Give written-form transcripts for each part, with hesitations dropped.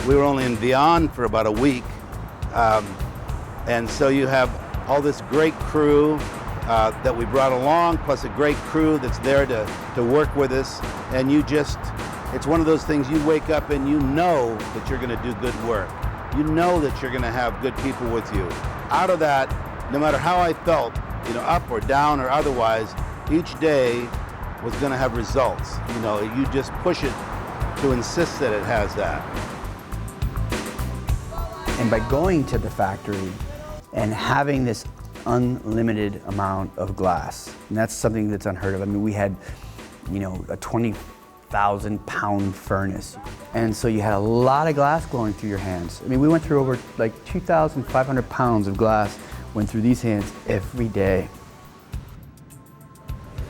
We were only in Vianne for about a week. And so you have all this great crew that we brought along, plus a great crew that's there to work with us. And you just, it's one of those things you wake up and you know that you're gonna do good work. You know that you're gonna have good people with you. Out of that, no matter how I felt, you know, up or down or otherwise, each day was gonna have results. You know, you just push it to insist that it has that. And by going to the factory and having this unlimited amount of glass, and that's something that's unheard of. I mean, we had, you know, a 20,000-pound furnace. And so you had a lot of glass going through your hands. I mean, we went through over like 2,500 pounds of glass went through these hands every day.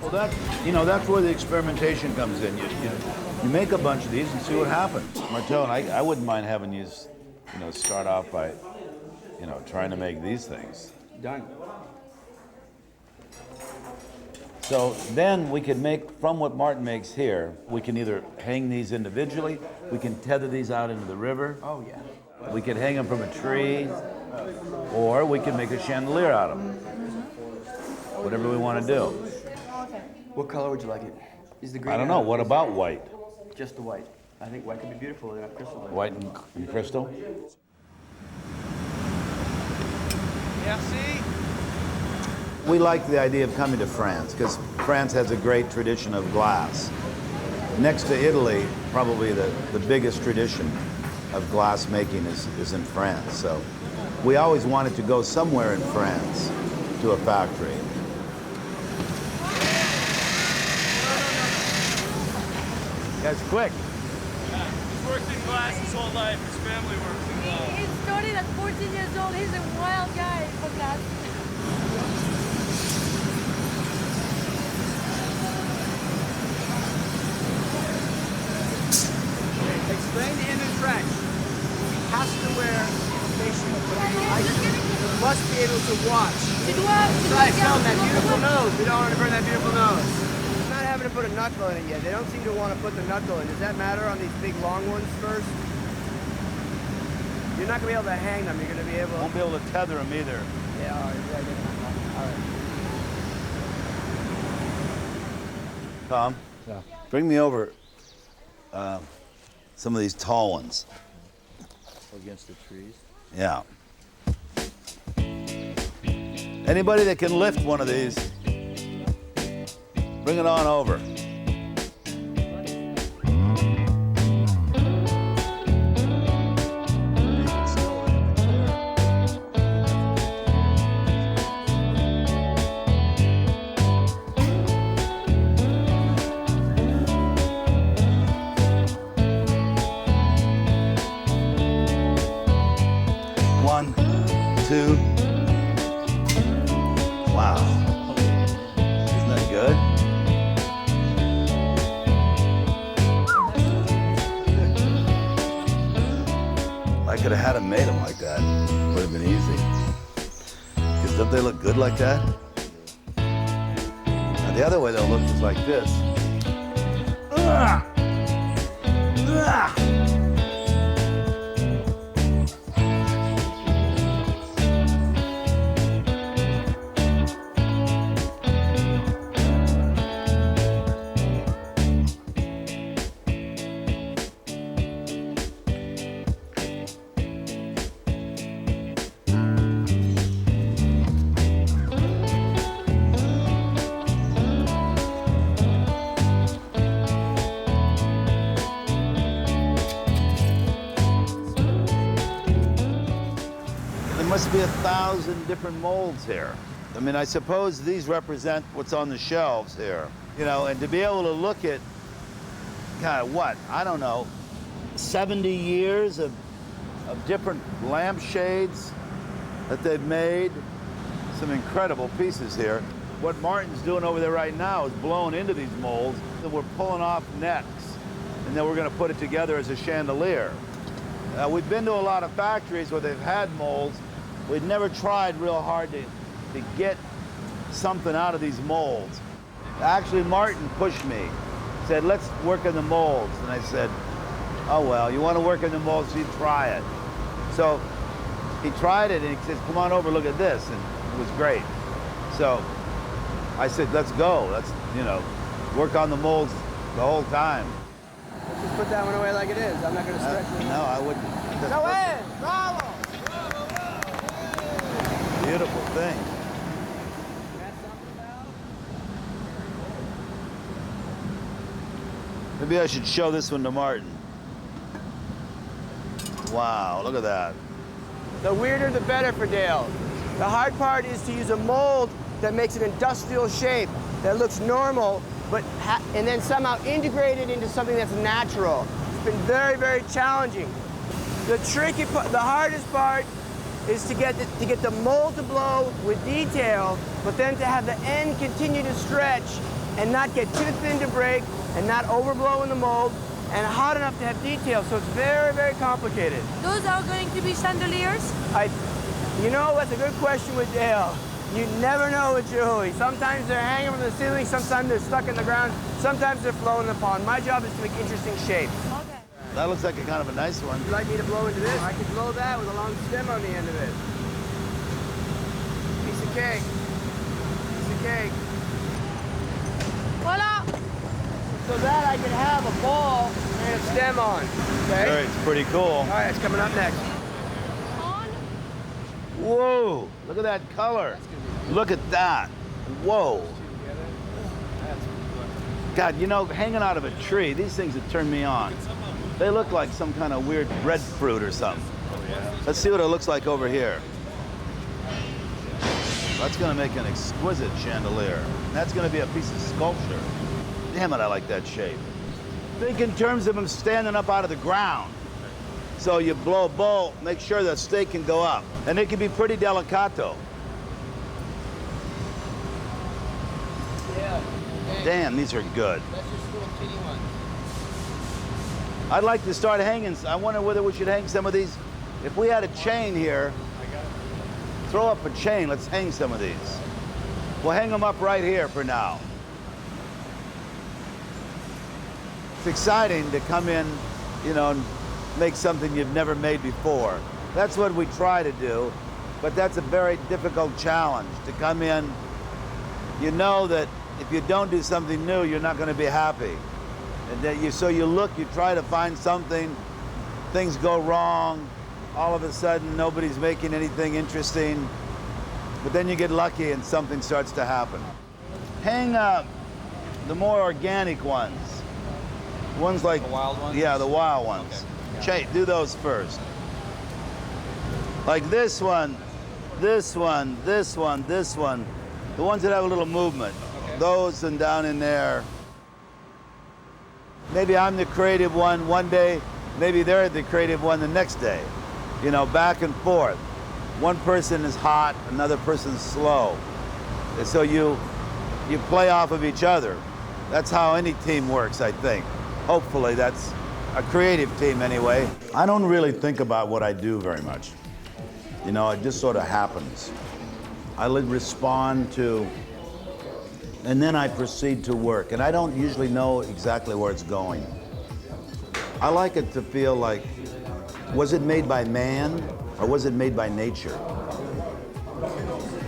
Well, that's where the experimentation comes in. You make a bunch of these and see what happens. Marteau, and I wouldn't mind having you, start off by, trying to make these things. Done. So then we can make, from what Martin makes here, we can either hang these individually, we can tether these out into the river. Oh, yeah. We could hang them from a tree, or we can make a chandelier out of them. Whatever we want to do. What color would you like it? Is the green? I don't know. What about white? Just the white. I think white could be beautiful in a crystal. White and crystal? Yeah, see? We like the idea of coming to France because France has a great tradition of glass. Next to Italy, probably the biggest tradition of glass making is in France. So we always wanted to go somewhere in France to a factory. Guys, quick. Yeah, he's worked in glass his whole life. His family works in glass. He started at 14 years old. He's a wild guy for glass. Explain to him in French. He has to wear facial He must be able to watch. Right, film that beautiful nose. We don't want to burn that beautiful nose. He's not having to put a knuckle in it yet. They don't seem to want to put the knuckle in. Does that matter on these big long ones first? You're not going to be able to hang them. You're going to be able... Won't be able to tether them either. Yeah, all right. All right. Tom? Yeah. Bring me over some of these tall ones. Against the trees? Yeah. Anybody that can lift one of these, bring it on over. One, two. Wow. Isn't that good? I could have had them made them like that. Would have been easy. Because don't they look good like that? Now the other way they'll look just like this. Ah! Ah! Must be 1,000 different molds here. I mean, I suppose these represent what's on the shelves here. And to be able to look at, God, what? I don't know, 70 years of different lampshades that they've made. Some incredible pieces here. What Martin's doing over there right now is blowing into these molds, and we're pulling off necks, and then we're gonna put it together as a chandelier. We've been to a lot of factories where they've had molds. We'd never tried real hard to get something out of these molds. Actually, Martin pushed me, said, let's work on the molds. And I said, Oh well, you want to work in the molds, you try it. So he tried it and he says, come on over, look at this, and it was great. So I said, let's go. Let's, you know, work on the molds the whole time. Just put that one away like it is. I'm not going to stretch it. No, I wouldn't. Go in! Bravo! Beautiful thing. Maybe I should show this one to Martin. Wow, look at that. The weirder the better for Dale. The hard part is to use a mold that makes an industrial shape that looks normal, but and then somehow integrate it into something that's natural. It's been very, very challenging. The tricky part, the hardest part, is to get the mold to blow with detail, but then to have the end continue to stretch and not get too thin to break and not overblow in the mold and hot enough to have detail. So it's very, very complicated. Those are going to be chandeliers? You know, that's a good question with Dale. You never know with Chihuly. Sometimes they're hanging from the ceiling, sometimes they're stuck in the ground, sometimes they're floating in the pond. My job is to make interesting shapes. Okay. That looks like a kind of a nice one. Would you like me to blow into this? I could blow that with a long stem on the end of it. Piece of cake. Piece of cake. Voila! So that I could have a ball and a stem on. Okay? Sure, it's pretty cool. All right, it's coming up next. On. Whoa, look at that color. Look at that. Whoa. God, you know, hanging out of a tree, these things that turn me on. They look like some kind of weird breadfruit or something. Let's see what it looks like over here. That's gonna make an exquisite chandelier. That's gonna be a piece of sculpture. Damn it, I like that shape. Think in terms of them standing up out of the ground. So you blow a bolt, make sure that stake can go up. And it can be pretty delicato. Yeah. Damn, these are good. That's just little teeny ones. I'd like to start hanging. I wonder whether we should hang some of these. If we had a chain here, throw up a chain, let's hang some of these. We'll hang them up right here for now. It's exciting to come in, you know, and make something you've never made before. That's what we try to do, but that's a very difficult challenge to come in. You know that if you don't do something new, you're not going to be happy. And that so you look, you try to find something, things go wrong, all of a sudden nobody's making anything interesting, but then you get lucky and something starts to happen. Hang up the more organic ones. Ones like The wild ones? Yeah, the wild ones. Okay. Do those first. Like this one, this one, this one, this one. The ones that have a little movement. Okay. Those and down in there. Maybe I'm the creative one day, maybe they're the creative one the next day. You know, back and forth. One person is hot, another person's slow. And so you play off of each other. That's how any team works, I think. Hopefully that's a creative team anyway. I don't really think about what I do very much. You know, it just sort of happens. I respond to, and then I proceed to work. And I don't usually know exactly where it's going. I like it to feel like, was it made by man or was it made by nature?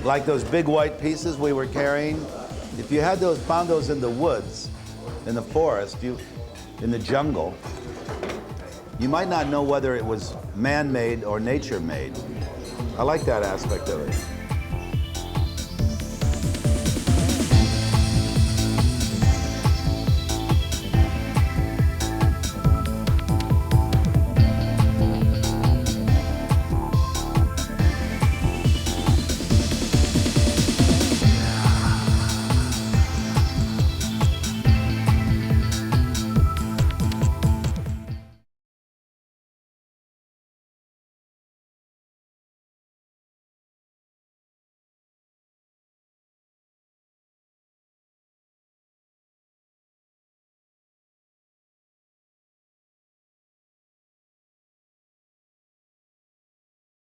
Like those big white pieces we were carrying, if you had found those in the woods, in the forest, in the jungle, you might not know whether it was man-made or nature-made. I like that aspect of it.